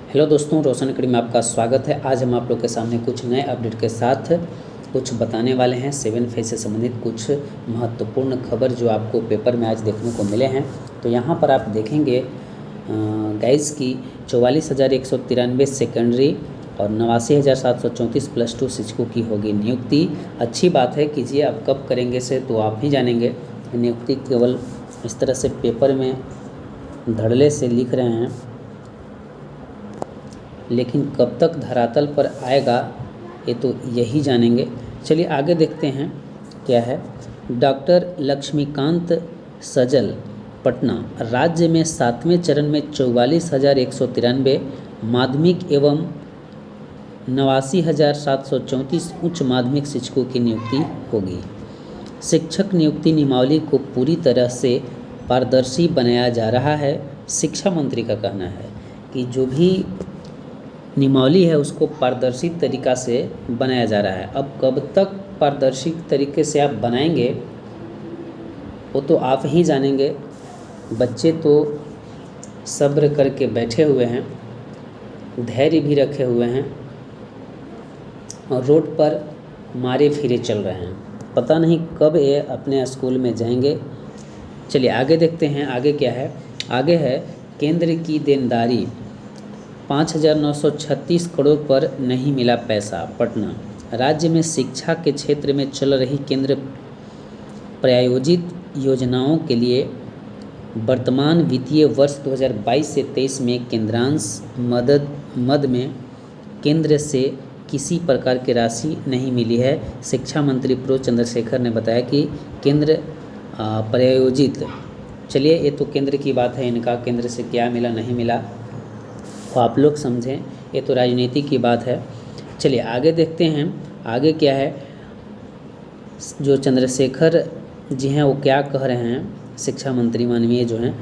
Hello दोस्तों, रोशन academy में आपका स्वागत है। आज हम आप लोग के सामने कुछ नए अपडेट के साथ कुछ बताने वाले हैं। 7 फेज से संबंधित कुछ महत्वपूर्ण खबर जो आपको पेपर में आज देखने को मिले हैं। तो यहाँ पर आप देखेंगे गाइस की 44,193 सेकेंडरी और 89,734 +2 शिक्षकों की होगी नियुक्ति। अच्छी बात है, कीजिए। अब कब करेंगे से तो आप ही जानेंगे। नियुक्ति केवल इस तरह से पेपर में धड़ल्ले से लिख रहे हैं, लेकिन कब तक धरातल पर आएगा ये तो यही जानेंगे। चलिए आगे देखते हैं क्या है। डॉक्टर लक्ष्मीकांत सजल पटना, राज्य में 7वें चरण में 44,193 माध्यमिक एवं 89,734 उच्च माध्यमिक शिक्षकों की नियुक्ति होगी। शिक्षक नियुक्ति नियमावली को पूरी तरह से पारदर्शी बनाया जा रहा है। शिक्षा मंत्री का कहना है कि जो भी नियमावली है उसको पारदर्शी तरीक़ा से बनाया जा रहा है। अब कब तक पारदर्शी तरीके से आप बनाएंगे वो तो आप ही जानेंगे। बच्चे तो सब्र करके बैठे हुए हैं, धैर्य भी रखे हुए हैं और रोड पर मारे फिरे चल रहे हैं। पता नहीं कब ये अपने स्कूल में जाएंगे। चलिए आगे देखते हैं। आगे क्या है? आगे है केंद्र की देनदारी 5,936 करोड़ पर नहीं मिला पैसा। पटना, राज्य में शिक्षा के क्षेत्र में चल रही केंद्र प्रायोजित योजनाओं के लिए वर्तमान वित्तीय वर्ष 2022 से 23 में केंद्रांश मद में केंद्र से किसी प्रकार की राशि नहीं मिली है। शिक्षा मंत्री प्रो चंद्रशेखर ने बताया कि केंद्र प्रायोजित, चलिए ये तो केंद्र की बात है, इनका केंद्र से क्या मिला नहीं मिला तो आप लोग समझें, ये तो राजनीति की बात है। चलिए आगे देखते हैं। आगे क्या है जो चंद्रशेखर जी हैं वो क्या कह रहे हैं। शिक्षा मंत्री माननीय जो हैं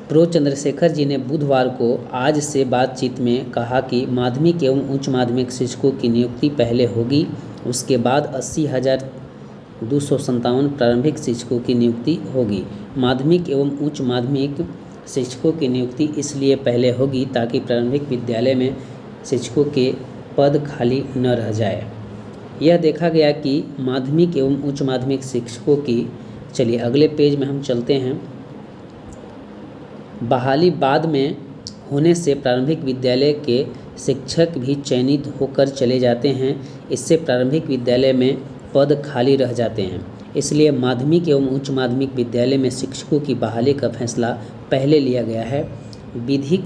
प्रो चंद्रशेखर जी ने बुधवार को आज से बातचीत में कहा कि माध्यमिक एवं उच्च माध्यमिक शिक्षकों की नियुक्ति पहले होगी, उसके बाद 80,257 प्रारंभिक शिक्षकों की नियुक्ति होगी। माध्यमिक एवं उच्च माध्यमिक शिक्षकों की नियुक्ति इसलिए पहले होगी ताकि प्रारंभिक विद्यालय में शिक्षकों के पद खाली न रह जाए। यह देखा गया कि माध्यमिक एवं उच्च माध्यमिक शिक्षकों की, चलिए अगले पेज में हम चलते हैं, बहाली बाद में होने से प्रारंभिक विद्यालय के शिक्षक भी चयनित होकर चले जाते हैं। इससे प्रारंभिक विद्यालय में पद खाली रह जाते हैं। इसलिए माध्यमिक एवं उच्च माध्यमिक विद्यालय में शिक्षकों की बहाली का फैसला पहले लिया गया है। विधिक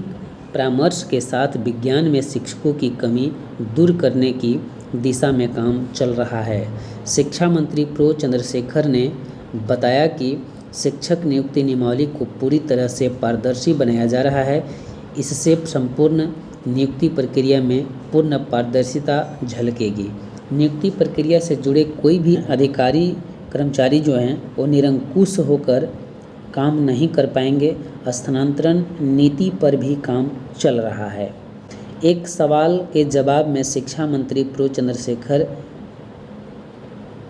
परामर्श के साथ विज्ञान में शिक्षकों की कमी दूर करने की दिशा में काम चल रहा है। शिक्षा मंत्री प्रो चंद्रशेखर ने बताया कि शिक्षक नियुक्ति नियमावली को पूरी तरह से पारदर्शी बनाया जा रहा है। इससे संपूर्ण नियुक्ति प्रक्रिया में पूर्ण पारदर्शिता झलकेगी। नियुक्ति प्रक्रिया से जुड़े कोई भी अधिकारी कर्मचारी जो हैं वो निरंकुश होकर काम नहीं कर पाएंगे। स्थानांतरण नीति पर भी काम चल रहा है। एक सवाल के जवाब में शिक्षा मंत्री प्रो चंद्रशेखर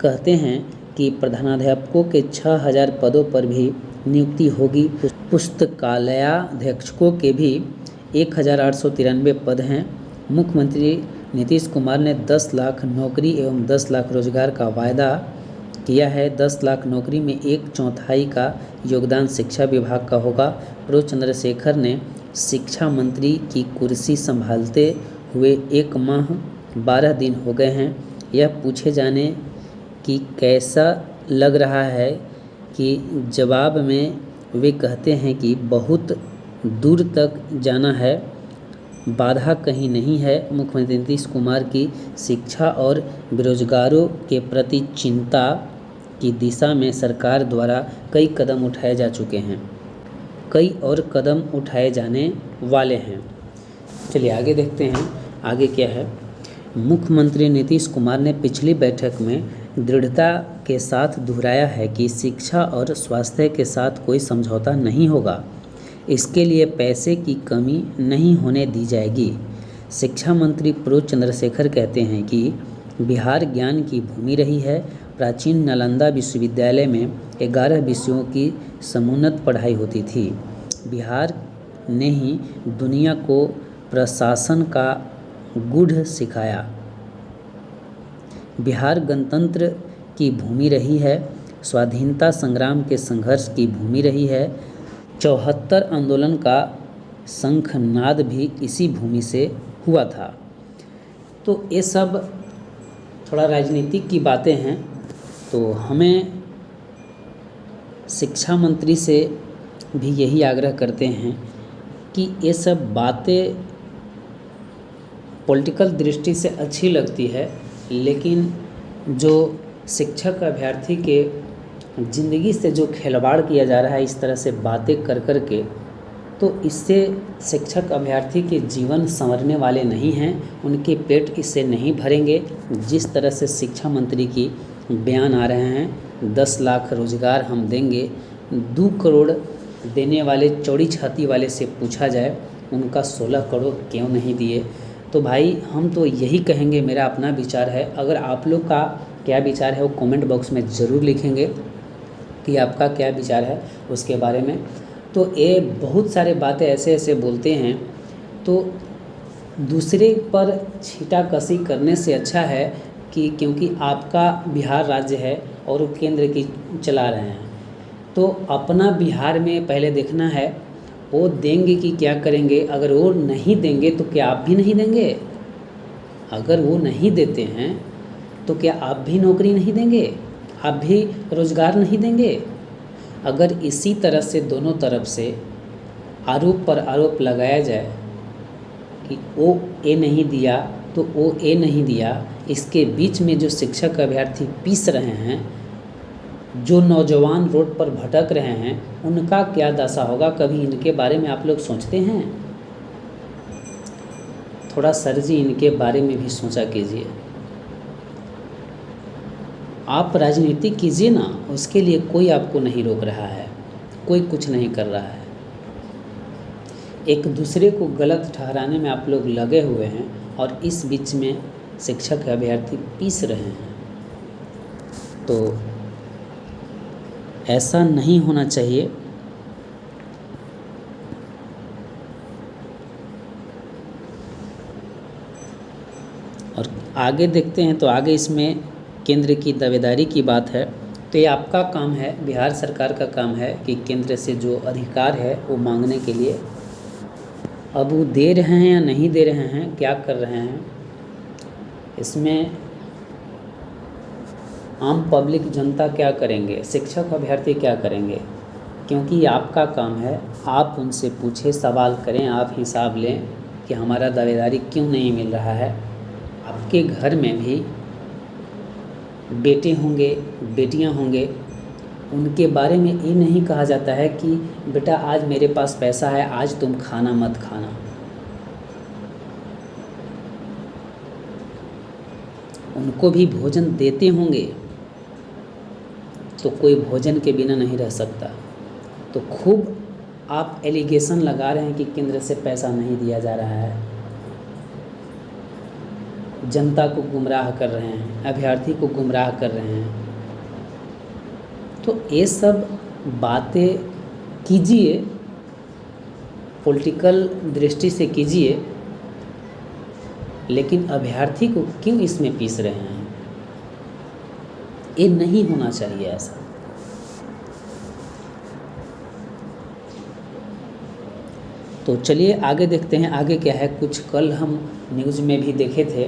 कहते हैं कि प्रधानाध्यापकों के 6,000 पदों पर भी नियुक्ति होगी। पुस्तकालयाध्यक्षकों के भी 1,893 पद हैं। मुख्यमंत्री नीतीश कुमार ने 10 लाख नौकरी एवं 10 लाख रोजगार का वायदा किया है। 10 लाख नौकरी में 1/4 का योगदान शिक्षा विभाग का होगा। प्रो चंद्रशेखर ने शिक्षा मंत्री की कुर्सी संभालते हुए 1 माह 12 दिन हो गए हैं। यह पूछे जाने कि कैसा लग रहा है कि जवाब में वे कहते हैं कि बहुत दूर तक जाना है, बाधा कहीं नहीं है। मुख्यमंत्री नीतीश कुमार की शिक्षा और बेरोजगारों के प्रति चिंता की दिशा में सरकार द्वारा कई कदम उठाए जा चुके हैं, कई और कदम उठाए जाने वाले हैं। चलिए आगे देखते हैं। आगे क्या है? मुख्यमंत्री नीतीश कुमार ने पिछली बैठक में दृढ़ता के साथ दोहराया है कि शिक्षा और स्वास्थ्य के साथ कोई समझौता नहीं होगा। इसके लिए पैसे की कमी नहीं होने दी जाएगी। शिक्षा मंत्री प्रो चंद्रशेखर कहते हैं कि बिहार ज्ञान की भूमि रही है। प्राचीन नालंदा विश्वविद्यालय में 11 विषयों की समुन्नत पढ़ाई होती थी। बिहार ने ही दुनिया को प्रशासन का गूढ़ सिखाया। बिहार गणतंत्र की भूमि रही है, स्वाधीनता संग्राम के संघर्ष की भूमि रही है। 74 आंदोलन का शंखनाद भी इसी भूमि से हुआ था। तो ये सब थोड़ा राजनीतिक की बातें हैं। तो हमें शिक्षा मंत्री से भी यही आग्रह करते हैं कि ये सब बातें पॉलिटिकल दृष्टि से अच्छी लगती है, लेकिन जो शिक्षक अभ्यर्थी के ज़िंदगी से जो खिलवाड़ किया जा रहा है इस तरह से बातें कर कर के, तो इससे शिक्षक अभ्यर्थी के जीवन संवरने वाले नहीं हैं, उनके पेट इससे नहीं भरेंगे। जिस तरह से शिक्षा मंत्री की बयान आ रहे हैं 10 लाख रोजगार हम देंगे, 2 करोड़ देने वाले चौड़ी छाती वाले से पूछा जाए उनका 16 करोड़ क्यों नहीं दिए। तो भाई हम तो यही कहेंगे, मेरा अपना विचार है। अगर आप लोग का क्या विचार है वो कमेंट बॉक्स में ज़रूर लिखेंगे कि आपका क्या विचार है उसके बारे में। तो ये बहुत सारे बातें ऐसे ऐसे बोलते हैं, तो दूसरे पर छीटाकशी करने से अच्छा है कि क्योंकि आपका बिहार राज्य है और वो केंद्र की चला रहे हैं, तो अपना बिहार में पहले देखना है वो देंगे कि क्या करेंगे। अगर वो नहीं देंगे तो क्या आप भी नहीं देंगे? अगर वो नहीं देते हैं तो क्या आप भी नौकरी नहीं देंगे? आप भी रोज़गार नहीं देंगे? अगर इसी तरह से दोनों तरफ से आरोप पर आरोप लगाया जाए कि वो ए नहीं दिया तो वो ए नहीं दिया, इसके बीच में जो शिक्षक अभ्यर्थी पीस रहे हैं, जो नौजवान रोड पर भटक रहे हैं, उनका क्या दशा होगा? कभी इनके बारे में आप लोग सोचते हैं? थोड़ा सर जी इनके बारे में भी सोचा कीजिए। आप राजनीति कीजिए ना, उसके लिए कोई आपको नहीं रोक रहा है, कोई कुछ नहीं कर रहा है। एक दूसरे को गलत ठहराने में आप लोग लगे हुए हैं और इस बीच में शिक्षक अभ्यर्थी पीस रहे हैं। तो ऐसा नहीं होना चाहिए। और आगे देखते हैं, तो आगे इसमें केंद्र की दावेदारी की बात है। तो ये आपका काम है, बिहार सरकार का काम है कि केंद्र से जो अधिकार है वो मांगने के लिए, अब वो दे रहे हैं या नहीं दे रहे हैं, क्या कर रहे हैं, इसमें आम पब्लिक जनता क्या करेंगे, शिक्षक अभ्यर्थी क्या करेंगे? क्योंकि ये आपका काम है। आप उनसे पूछें, सवाल करें, आप हिसाब लें कि हमारा दावेदारी क्यों नहीं मिल रहा है। आपके घर में भी बेटे होंगे, बेटियां होंगे, उनके बारे में ये नहीं कहा जाता है कि बेटा आज मेरे पास पैसा है, आज तुम खाना मत खाना। उनको भी भोजन देते होंगे, तो कोई भोजन के बिना नहीं रह सकता। तो खूब आप एलिगेशन लगा रहे हैं कि केंद्र से पैसा नहीं दिया जा रहा है, जनता को गुमराह कर रहे हैं, अभ्यर्थी को गुमराह कर रहे हैं। तो ये सब बातें कीजिए, पॉलिटिकल दृष्टि से कीजिए, लेकिन अभ्यर्थी को क्यों इसमें पीस रहे हैं? ये नहीं होना चाहिए ऐसा। तो चलिए आगे देखते हैं, आगे क्या है। कुछ कल हम न्यूज़ में भी देखे थे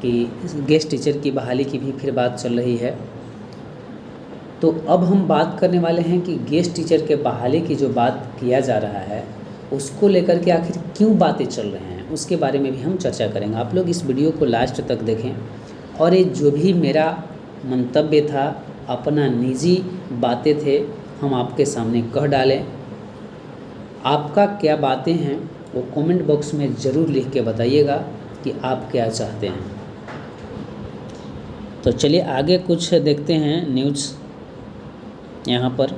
कि गेस्ट टीचर की बहाली की भी फिर बात चल रही है। तो अब हम बात करने वाले हैं कि गेस्ट टीचर के बहाली की जो बात किया जा रहा है उसको लेकर के आखिर क्यों बातें चल रहे हैं, उसके बारे में भी हम चर्चा करेंगे। आप लोग इस वीडियो को लास्ट तक देखें और ये जो भी मेरा मंतव्य था, अपना निजी बातें थे, हम आपके सामने कह डालें। आपका क्या बातें हैं वो कमेंट बॉक्स में ज़रूर लिख के बताइएगा कि आप क्या चाहते हैं। तो चलिए आगे कुछ देखते हैं न्यूज़। यहाँ पर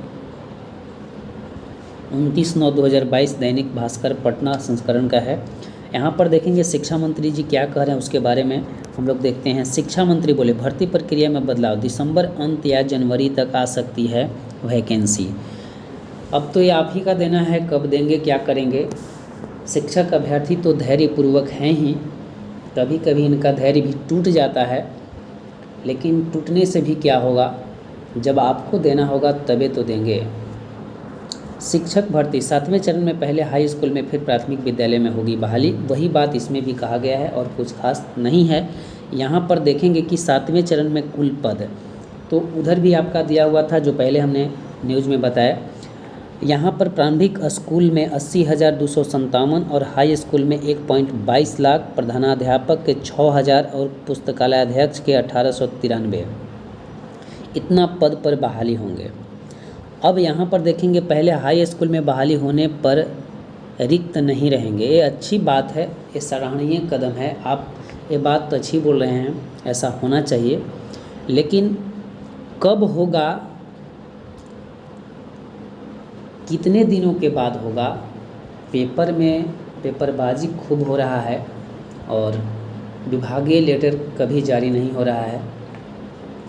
29/9/2022 दैनिक भास्कर पटना संस्करण का है। यहाँ पर देखेंगे शिक्षा मंत्री जी क्या कह रहे हैं उसके बारे में हम लोग देखते हैं। शिक्षा मंत्री बोले भर्ती प्रक्रिया में बदलाव, दिसंबर अंत या जनवरी तक आ सकती है वैकेंसी। अब तो ये आप ही का देना है, कब देंगे क्या करेंगे। शिक्षक अभ्यर्थी तो धैर्यपूर्वक हैं ही, कभी कभी इनका धैर्य भी टूट जाता है, लेकिन टूटने से भी क्या होगा, जब आपको देना होगा तबे तो देंगे। शिक्षक भर्ती 7वें चरण में पहले हाई स्कूल में फिर प्राथमिक विद्यालय में होगी बहाली, वही बात इसमें भी कहा गया है और कुछ खास नहीं है। यहाँ पर देखेंगे कि 7वें चरण में कुल पद तो उधर भी आपका दिया हुआ था जो पहले हमने न्यूज़ में बताया। यहाँ पर प्रारंभिक स्कूल में 80,257 और हाई स्कूल में 1.22 लाख, प्रधानाध्यापक के 6,000 और पुस्तकालय अध्यक्ष के 1893 इतना पद पर बहाली होंगे। अब यहाँ पर देखेंगे पहले हाई स्कूल में बहाली होने पर रिक्त नहीं रहेंगे, ये अच्छी बात है, ये सराहनीय कदम है। आप ये बात तो अच्छी बोल रहे हैं, ऐसा होना चाहिए, लेकिन कब होगा, कितने दिनों के बाद होगा? पेपर में पेपरबाजी खूब हो रहा है और विभागीय लेटर कभी जारी नहीं हो रहा है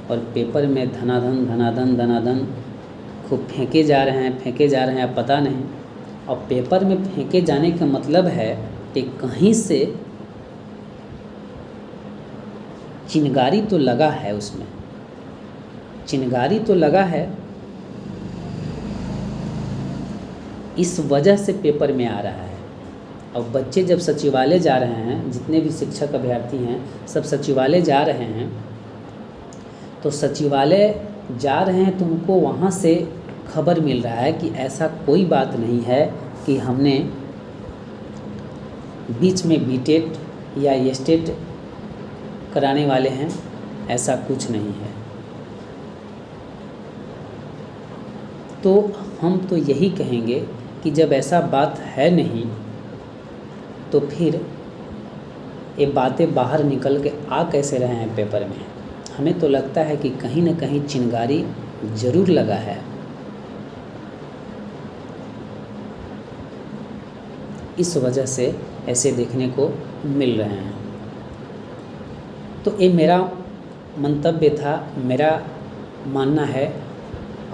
और पेपर में धनाधन खूब फेंके जा रहे हैं, अब पता नहीं। और पेपर में फेंके जाने का मतलब है कि कहीं से चिनगारी तो लगा है, उसमें चिनगारी तो लगा है, इस वजह से पेपर में आ रहा है। और बच्चे जब सचिवालय जा रहे हैं, जितने भी शिक्षक अभ्यर्थी हैं सब सचिवालय जा रहे हैं, तो सचिवालय जा रहे हैं तो उनको वहाँ से खबर मिल रहा है कि ऐसा कोई बात नहीं है कि हमने बीच में बीटेट या एस्टेट कराने वाले हैं, ऐसा कुछ नहीं है। तो हम तो यही कहेंगे कि जब ऐसा बात है नहीं तो फिर ये बातें बाहर निकल के आ कैसे रहे हैं पेपर में। हमें तो लगता है कि कहीं ना कहीं चिनगारी ज़रूर लगा है। इस वजह से ऐसे देखने को मिल रहे हैं। तो ये मेरा मंतव्य था, मेरा मानना है।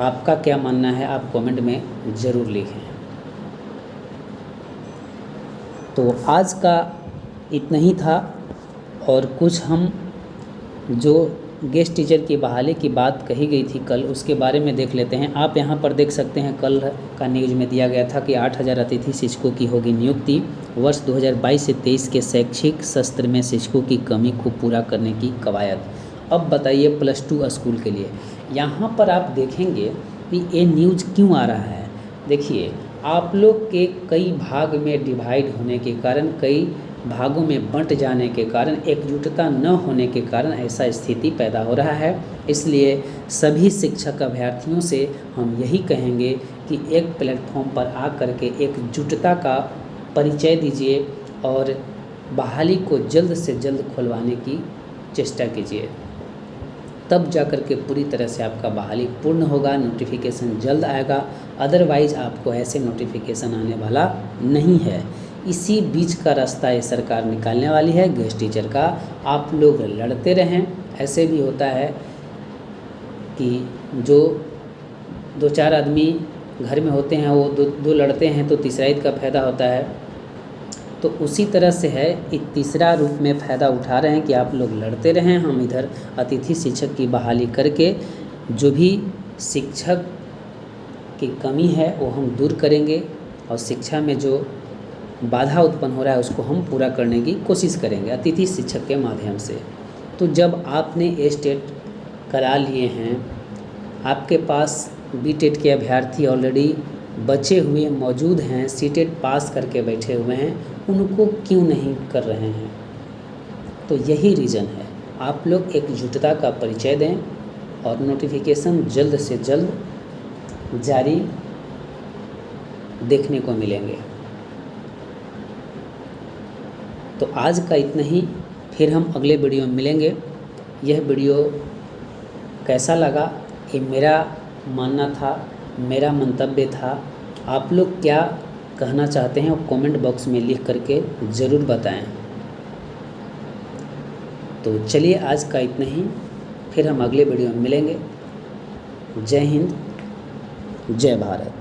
आपका क्या मानना है आप कमेंट में ज़रूर लिखें। तो आज का इतना ही था और कुछ हम जो गेस्ट टीचर की बहाली की बात कही गई थी कल, उसके बारे में देख लेते हैं। आप यहाँ पर देख सकते हैं कल का न्यूज़ में दिया गया था कि 8,000 अतिथि शिक्षकों की होगी नियुक्ति। वर्ष 2022 से 23 के शैक्षिक सत्र में शिक्षकों की कमी को पूरा करने की कवायद। अब बताइए +2 स्कूल के लिए यहाँ पर आप देखेंगे कि ये न्यूज़ क्यों आ रहा है। देखिए, आप लोग के कई भाग में डिवाइड होने के कारण, कई भागों में बंट जाने के कारण, एकजुटता न होने के कारण ऐसा स्थिति पैदा हो रहा है। इसलिए सभी शिक्षक अभ्यर्थियों से हम यही कहेंगे कि एक प्लेटफॉर्म पर आकर के एकजुटता का परिचय दीजिए और बहाली को जल्द से जल्द खुलवाने की चेष्टा कीजिए, तब जाकर के पूरी तरह से आपका बहाली पूर्ण होगा, नोटिफिकेशन जल्द आएगा। अदरवाइज़ आपको ऐसे नोटिफिकेशन आने वाला नहीं है। इसी बीच का रास्ता ये सरकार निकालने वाली है गेस्ट टीचर का। आप लोग लड़ते रहें। ऐसे भी होता है कि जो 2-4 आदमी घर में होते हैं वो दो लड़ते हैं तो तीसरा ईद का फ़ायदा होता है। तो उसी तरह से है, एक तीसरा रूप में फ़ायदा उठा रहे हैं कि आप लोग लड़ते रहें। हम इधर अतिथि शिक्षक की बहाली करके जो भी शिक्षक की कमी है वो हम दूर करेंगे और शिक्षा में जो बाधा उत्पन्न हो रहा है उसको हम पूरा करने की कोशिश करेंगे अतिथि शिक्षक के माध्यम से। तो जब आपने एस्टेट करा लिए हैं, आपके पास बीटेट के अभ्यर्थी ऑलरेडी बचे हुए मौजूद हैं, सीटेट पास करके बैठे हुए हैं, उनको क्यों नहीं कर रहे हैं? तो यही रीज़न है। आप लोग एकजुटता का परिचय दें और नोटिफिकेशन जल्द से जल्द जारी देखने को मिलेंगे। तो आज का इतना ही, फिर हम अगले वीडियो में मिलेंगे। यह वीडियो कैसा लगा ये मेरा मानना था, मेरा मंतव्य था। आप लोग क्या कहना चाहते हैं और कमेंट बॉक्स में लिख करके ज़रूर बताएं। तो चलिए आज का इतना ही, फिर हम अगले वीडियो में मिलेंगे। जय हिंद, जय भारत।